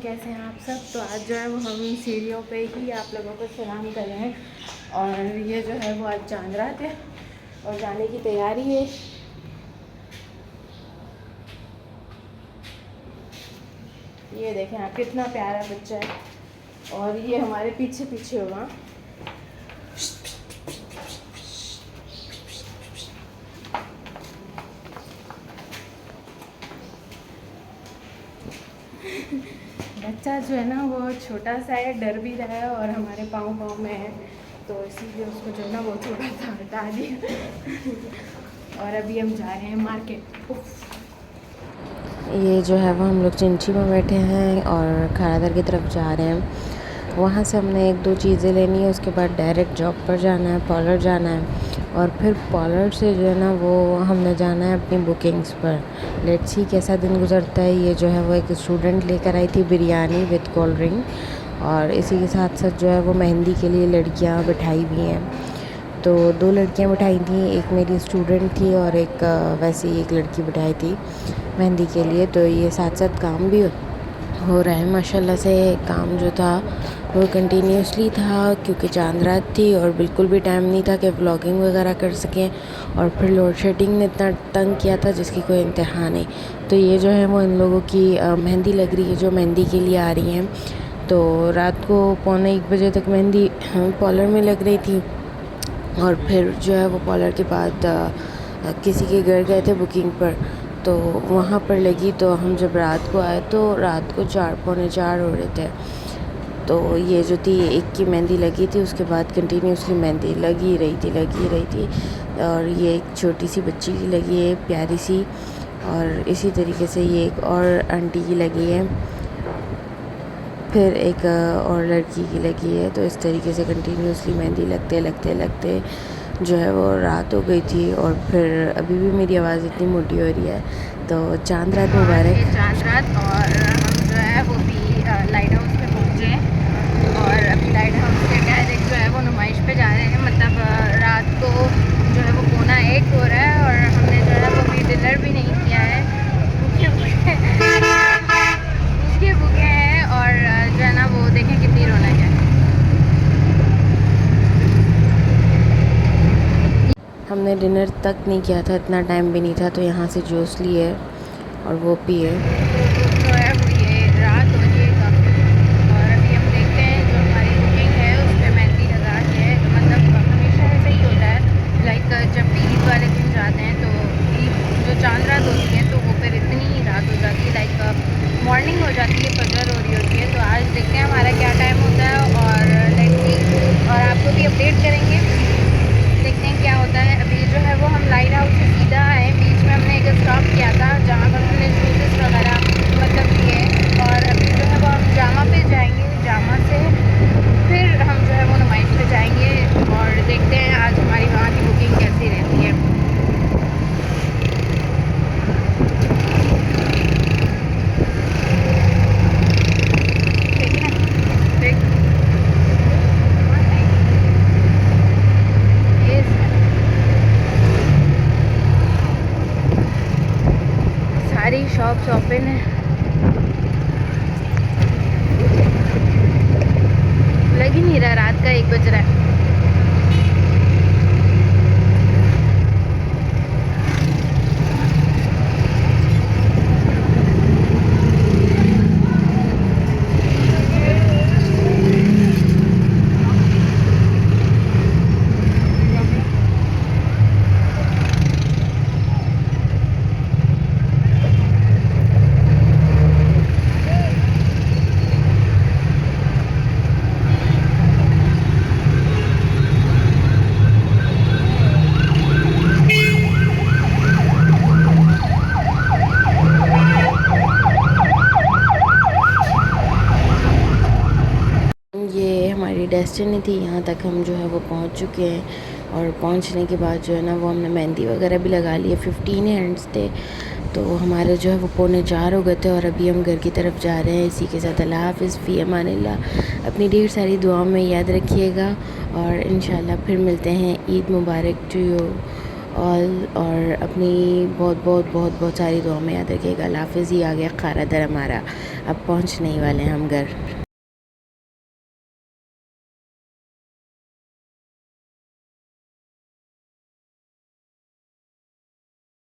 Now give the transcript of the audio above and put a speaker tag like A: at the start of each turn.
A: कैसे हैं आप सब। तो आज जो है वो हम सीढ़ियों पे ही आप लोगों को सलाम कर रहे हैं और ये जो है वो आज चांद रात है और जाने की तैयारी है। ये देखें आप, कितना प्यारा बच्चा है और ये हमारे पीछे पीछे होगा। बच्चा जो है ना वो छोटा सा है, डर भी रहा है और हमारे पाँव में है, तो इसीलिए उसको जो है ना वो थोड़ा सा हटा दिया। और अभी हम जा रहे हैं मार्केट।
B: ये जो है वो हम लोग चिंची में बैठे हैं और खानादर की तरफ जा रहे हैं। वहाँ से हमने एक दो चीज़ें लेनी है, उसके बाद डायरेक्ट जॉब पर जाना है, पॉलर जाना है और फिर पॉलर से जो है ना वो हमने जाना है अपनी बुकिंग्स पर। लेट्स सी कैसा दिन गुजरता है। ये जो है वो एक स्टूडेंट लेकर आई थी बिरयानी विद कोल्ड ड्रिंक और इसी के साथ साथ जो है वो मेहंदी के लिए लड़कियाँ बिठाई भी हैं। तो दो लड़कियां बिठाई थी, एक मेरी स्टूडेंट थी और एक वैसे ही एक लड़की बिठाई थी मेहंदी के लिए। तो ये साथ साथ काम भी हो रहा है माशाल्लाह से। काम जो था वो कंटिन्यूसली था क्योंकि चांद रात थी और बिल्कुल भी टाइम नहीं था कि व्लॉगिंग वगैरह कर सकें। और फिर लोड शेडिंग ने इतना तंग किया था जिसकी कोई इंतहा नहीं। तो ये जो है वो इन लोगों की मेहंदी लग रही है जो मेहंदी के लिए आ रही हैं। तो रात को 1:45 तक मेहंदी पार्लर में लग रही थी और फिर जो है वो पार्लर के बाद किसी के घर गए थे बुकिंग पर, तो वहाँ पर लगी। तो हम जब रात को आए तो रात को 4 पौने 4 हो रहे थे। तो ये जो थी एक की मेहंदी लगी थी, उसके बाद कंटिन्यूसली मेहंदी लगी रही थी। और ये एक छोटी सी बच्ची की लगी है प्यारी सी, और इसी तरीके से ये एक और आंटी की लगी है, फिर एक और लड़की की लगी है। तो इस तरीके से कंटिन्यूसली मेहंदी लगते जो है वो रात हो गई थी। और फिर अभी भी मेरी आवाज़ इतनी मोटी हो रही है। तो चांद रात मुबारक।
A: चांद रात और हम जो है वो भी लाइट हाउस पे पहुँचे और अभी लाइट हाउस से डायरेक्ट जो है वो नुमाइश पे जा रहे हैं। मतलब रात को जो है वो 1:15 हो रहा है और हमने जो है वो अभी डिनर भी नहीं किया है। भूखे हैं और जो है ना वो देखें कितनी रौनक है।
B: हमने डिनर तक नहीं किया था, इतना टाइम भी नहीं था, तो यहाँ से जूस लिए और वो पिए।
A: तो है वो ये रात हो रही है काफ़ी और अभी हम देखते हैं जो हमारी बुकिंग है उस पर मेहंदी लगा के। मतलब हमेशा ऐसा ही होता है, लाइक जब भी ईद वाले दिन जाते हैं तो ईद जो चांद रात होती है तो वो फिर इतनी रात हो जाती है, लाइक मॉर्निंग हो जाती है, फजर हो रही होती है। तो आज देखते हैं हमारा क्या टाइम होता है और लेट्स सी, और आपको भी अपडेट करेंगे, देखते हैं क्या होता है। अभी जो है वो हम लाइट हाउस से सीधा आए, बीच में हमने एक स्टॉप किया था जहाँ पर हमने जूसेस वगैरह मतलब लिए और अभी जो है वो हम जामा पे जाएंगे। जामा से फिर हम जो है वो नुमाइश पे जाएंगे और देखते हैं आज हमारी वहाँ की बुकिंग कैसी रहती है। सारी शॉप्स ओपन है, लग ही नहीं रहा, रात का 1 बज रहा है।
B: हमारी डेस्टिनी थी, यहाँ तक हम जो है वो पहुँच चुके हैं। और पहुँचने के बाद जो है ना वो हमने मेहंदी वगैरह भी लगा ली है। 15 हैंड्स थे, तो हमारे जो है वो 3:45 हो गए थे और अभी हम घर की तरफ जा रहे हैं। इसी के साथ अल्लाह हाफ़िज़, फ़ी अमानिल्लाह। अपनी ढेर सारी दुआओं में याद रखिएगा और इंशाल्लाह फिर मिलते हैं। ईद मुबारक टू यू और अपनी बहुत बहुत बहुत बहुत सारी दुआ में याद रखिएगा। अल्लाह हाफ़िज़। ही आ गया खारा दर हमारा, अब पहुँचने ही वाले हैं हम घर।